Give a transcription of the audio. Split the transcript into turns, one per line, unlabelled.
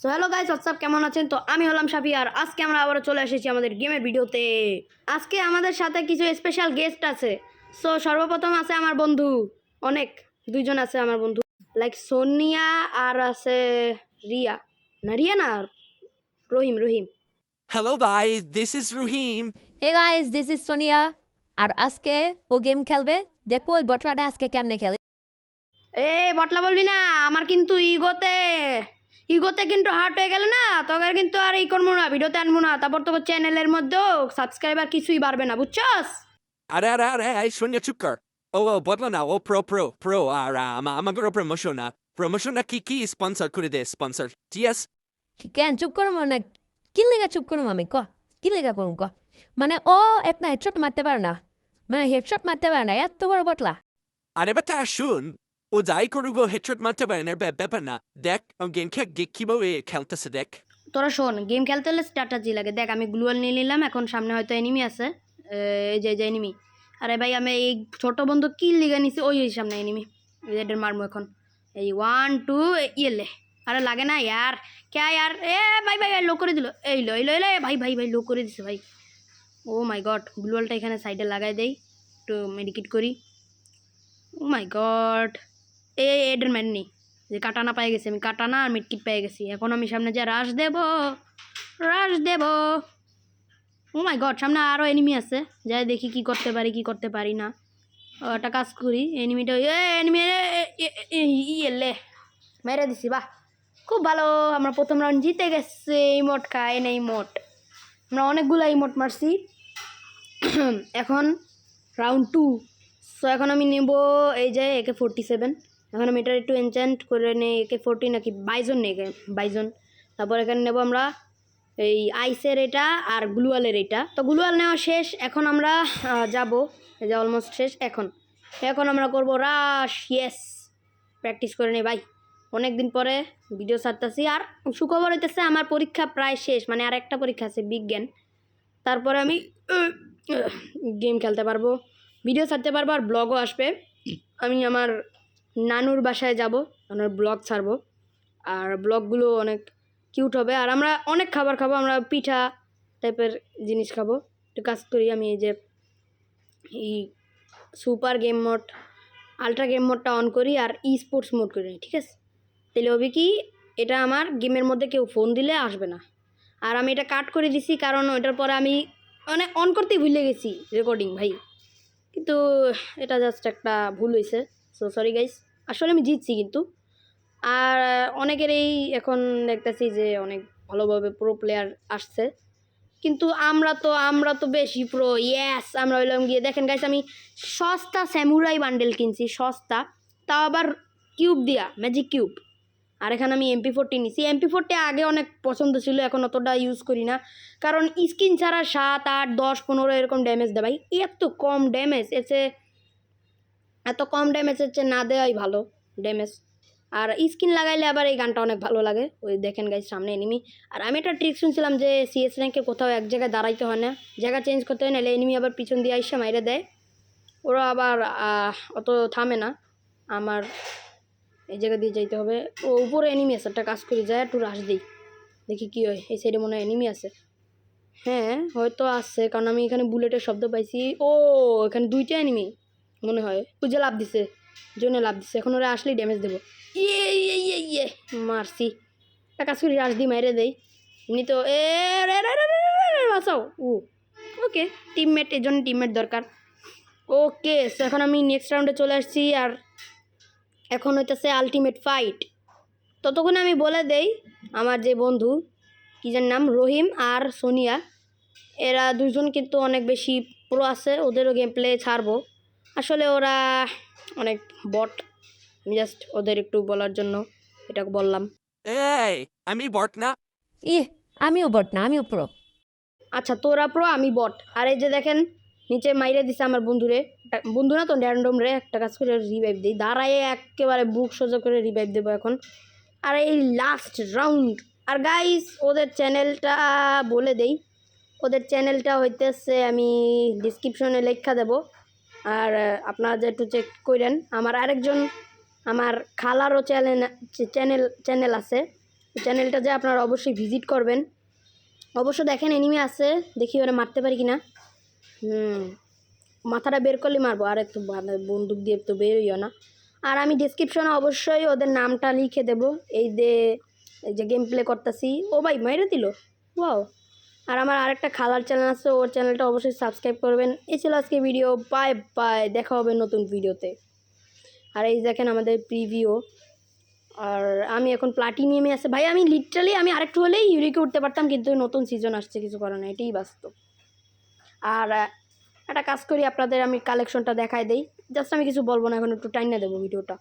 So hello guys, WhatsApp, কেমন আছেন? তো আমি হলাম শাফি আর আজকে আমরা আবার চলে এসেছি আমাদের গেমের ভিডিওতে। আজকে আমাদের সাথে কিছু স্পেশাল গেস্ট আছে। সো সর্বপ্রথম আছে আমার বন্ধু, অনেক দুইজন আছে আমার বন্ধু, লাইক সোনিয়া আর আছে রিয়া, না রিয়া না, Rahim Rahim.
Hello guys, this is Ruhim.
Hey guys, this is Sonia. আর আজকে ও গেম খেলবে, দেখো ওই বটরাটা আজকে কেমনে খেলে।
বটলা বলবি না, আমার কিন্তু ইগোতে কিন্তু হার্ট হয়ে গেল না, তোকে কিন্তু আর এই করবো না, ভিডিওতে আনবো না, তারপর তোকে চ্যানেলের মধ্যেও সাবস্ক্রাইবার কিছুই বাড়বে না, বুঝছস?
Are, Sonia Chukar. Oh, botla na, pro, amagoro promotion na. Promotion na ki sponsor kure de sponsor. Yes.
কেন চুপ করো, মানে কি লেগা চুপ করো আমি ক, কি লেগা করুম ক, মানে ও একটা হেডশট মারতে পারে না, মানে হেডশট মারতে পারে না, এত বড় বটলা।
Are bata shun. O dai korugo headshot mata ba ner be na. Deck on game kibo e counter se deck.
তোরা শোন, গেম খেলতে হলে স্ট্র্যাটেজি লাগে। দেখ, আমি গ্লুয়াল নিয়ে নিলাম, এখন সামনে হয়তো এনিমি আছে, এই যে এনিমি। আরে ভাই, আমি এই ছোট বন্ধু কিল লিগে নিছি, ওই সামনে এনিমি, এদের মারবো এখন। এই 1 2 ইয়েলে, আরে লাগে না ইয়ার, ক্যা ইয়ার, এ ভাই ভাই ভাই লো করে দিল, এই লো ভাই ভাই ভাই লো করে দিছে ভাই। ও মাই গড, গ্লুয়ালটা এখানে সাইডে লাগাই দেই, একটু মেডিকেট করি। ও মাই গড, এডের ম্যান নেই, যে কাটানা পেয়ে গেছি আমি, কাটানা আর মিডকিট পেয়ে গেছি। এখন আমি সামনে যে রাশ দেব। ও মাই গড, সামনে আরও এনিমি আছে, যাই দেখি কি করতে পারি না। একটা কাজ করি, এনিমিটা এনিমি ইয়েলে মেরে দিছি, বাহ খুব ভালো। আমরা প্রথম রাউন্ড জিতে গেছি, ইমোট খাই না ইমোট, আমরা অনেকগুলো ইমোট মারছি। এখন রাউন্ড 2। সো এখন আমি নেব এই যে AK-47। এখন আমি এটা একটু এনচ্যান্ট করে নেই, AK-40 নাকি বাইজন নেই, বাইজন। তারপর এখানে নেব আমরা এই আইসের এটা আর গ্লুয়ালের এটা। তো গ্লুয়াল নেওয়া শেষ, এখন আমরা যাব, এই যে অলমোস্ট শেষ। এখন আমরা করব রাশ, ইয়েস, প্র্যাকটিস করে নেই ভাই, অনেক দিন পরে ভিডিও ছাড়তেছি। আর সুখবর হইতেছে আমার পরীক্ষা প্রায় শেষ, মানে আর একটা পরীক্ষা আছে বিজ্ঞান, তারপরে আমি গেম খেলতে পারবো, ভিডিও ছাড়তে পারবো, আর ব্লগও আসবে। আমি আমার নানুর বাসায় যাব, আমার ব্লগ ছাড়বো, আর ব্লগগুলো অনেক কিউট হবে। আর আমরা অনেক খাবার খাবো, আমরা পিঠা টাইপের জিনিস খাবো। একটু কাজ করি, আমি এই যে এই super game mode, ultra game মোডটা অন করি আর স্পোর্টস মোড করি, ঠিক আছে? তাহলে হবে কি, এটা আমার গেমের মধ্যে কেউ ফোন দিলে আসবে না। আর আমি এটা কাট করে দিছি, কারণ ওইটার পরে আমি মানে অন করতেই ভুলে গেছি রেকর্ডিং ভাই, কিন্তু এটা জাস্ট একটা ভুল হয়েছে। সো সরি গাইস, আসলে আমি জিতছি কিন্তু। আর অনেকেরই এখন দেখতেছি যে অনেক ভালোভাবে প্রো প্লেয়ার আসছে, কিন্তু আমরা তো বেশি প্রো। ইয়েস, আমরা হইলাম গিয়ে, দেখেন গাইস, আমি সস্তা স্যামুরাই বান্ডেল কিনছি, সস্তা, তাও আবার কিউব দিয়া, ম্যাজিক কিউব। আর এখানে আমি MP40 নিছি। MP40 আগে অনেক পছন্দ ছিল, এখন অতটা ইউজ করি না, কারণ স্কিন ছাড়া 7 8 10 15 এরকম ড্যামেজ দেয় ভাই। এত কম ড্যামেজ হচ্ছে না দেওয়াই ভালো ড্যামেজ। আর স্কিন লাগাইলে আবার এই গানটা অনেক ভালো লাগে। ওই দেখেন গাইস, সামনে এনিমি। আর আমি একটা ট্রিক শুনছিলাম যে CS র্যাঙ্কে কোথাও এক জায়গায় দাঁড়াইতে হয় না, জায়গা চেঞ্জ করতে হয়, নাহলে এনিমি আবার পিছন দিয়ে আইসা মাইরে দেয়। ওরা আবার অত থামে না, আমার এই জায়গা দিয়ে যাইতে হবে। ও উপরে এনিমি আছে, একটা কাজ করি, যায় একটু রাশ দিই, দেখি কি হয়। এই সাইডে মনে হয় এনিমি আছে, হ্যাঁ হয়তো আছে, কারণ আমি এখানে বুলেটের শব্দ পাইছি। ও এখানে 2টা এনিমি মনে হয়, পুজো লাভ দিছে, জন্য লাভ দিছে। এখন ওরা আসলেই ড্যামেজ দেবো। ইয়ে মারছি, একটা কাজ করি, রাশ দিই, মাইরে দেই। এমনি তো বাঁচাও। ওকে, টিমমেট, এর জন্য টিমমেট দরকার। ওকে, সো এখন আমি নেক্সট রাউন্ডে চলে আসছি, আর এখন হইতেছে আলটিমেট ফাইট। ততক্ষণে আমি বলে দেই, আমার যে বন্ধু, কী যেন নাম, রহিম আর সোনিয়া, এরা দুজন কিন্তু অনেক বেশি প্রো আছে, ওদেরও গেম প্লে ছাড়বো। আসলে ওরা অনেক বট, আমি জাস্ট ওদের একটু বলার জন্য এটা বললাম।
Hey, আমি bot na.
আমিও বট না, আমিও প্রো।
আচ্ছা, তোরা প্রো, আমি বট। আর এই যে দেখেন, নিচে মাইরে দিছে আমার বন্ধুরে, বন্ধু না তো র্যান্ডম রে, একটা কাজ করে রিভাইভ দিই, দাঁড়ায় একেবারে বুক সোজা করে রিভাইভ দেবো এখন। আর এই লাস্ট রাউন্ড। আর গাইস, ওদের চ্যানেলটা বলে দেই, ওদের চ্যানেলটা হইতেছে, আমি ডিসক্রিপশনে লেখা দেব, আর আপনারা যে একটু চেক করেন। আমার আরেকজন, আমার খালারও চ্যানেল আছে, চ্যানেলটা যে আপনারা অবশ্যই ভিজিট করবেন। অবশ্য দেখেন এনিমি আছে, দেখি ওরা মারতে পারি কিনা। মাথাটা বের করলে মারবো, আর একটু বন্দুক দিয়ে তো বেরোইও না। আর আমি ডিসক্রিপশনে অবশ্যই ওদের নামটা লিখে দেবো, এই যে গেম প্লে করতেছি। ও ভাই মেরে দিল, ওয়াও। আর আমার আরেকটা খালার চ্যানেল আছে, ওর চ্যানেলটা অবশ্যই সাবস্ক্রাইব করবেন। এই ছিল আজকে ভিডিও, বাই বাই, দেখা হবে নতুন ভিডিওতে। আর এই দেখেন আমাদের প্রিভিউ। আর আমি এখন প্লাটিনিয়ামে আছে ভাই, আমি লিটারালি আমি আরেকটু হলেই ইউরিকে উঠতে পারতাম, কিন্তু নতুন সিজন আসছে, কিছু করার না, এটাই বাস্তব। আর একটা কাজ করি, আপনাদের আমি কালেকশনটা দেখাই দেই। জাস্ট আমি কিছু বলবো না, এখন একটু টাইম না দেবো ভিডিওটা।